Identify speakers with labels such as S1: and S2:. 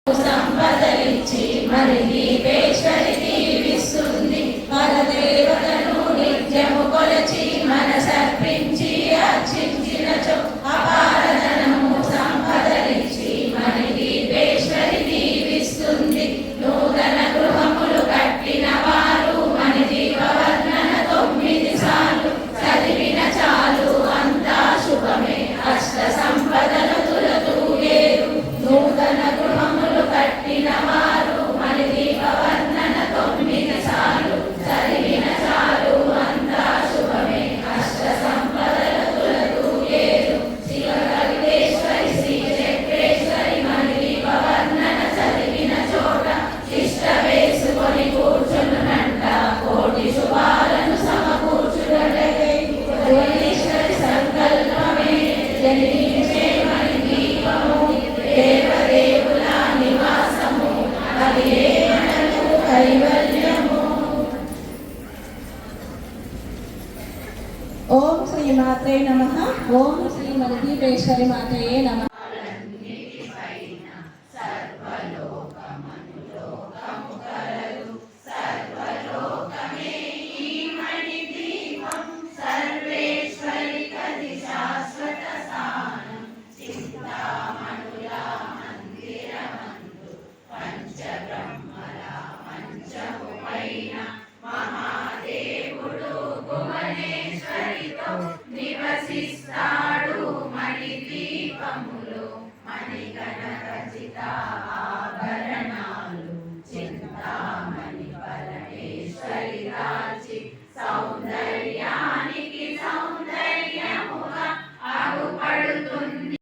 S1: సంపదలిచ్చి మరి దీపేశ్వరి దీవిస్తుంది. పరదేవతను నిత్యము కొలచి మనసర్పించి అర్చించినచో అపారధనము సంపదలిచ్చి మరి దీపేశ్వరి దీవిస్తుంది. నూతన గృహములు కట్టిన వారు మణి దీపవర్ణన 9 సార్లు చదివిన చాలు అంతా శుభమే. అష్ట సంపదలు తులతూగేరు. నూతన గృహములు కట్టిన వారు మణి దీపవర్ణన 9 సార్లు చదివిన చాలు అంతా శుభమే. అష్ట సంపదలు తులతూగేరు. శివ కవితేశ్వరి శ్రీ చక్రేశ్వరి మణి దీపవర్ణన చదివిన చోట ఇష్ట వేసుకొని కూర్చునునంట. కోటి శుభాలను సమకూర్చుటకై భువనేశ్వరి సంకల్పమే జనించే మణి దీపము. దేవదేవుల నివాసము అది మనకు కైవల్యము.
S2: ఓం శ్రీ మాత్రే నమః. ఓం శ్రీ మణిదీపేశ్వరి మాత్రయే నమః.
S1: మహాదేవుడు భువనేశ్వరితో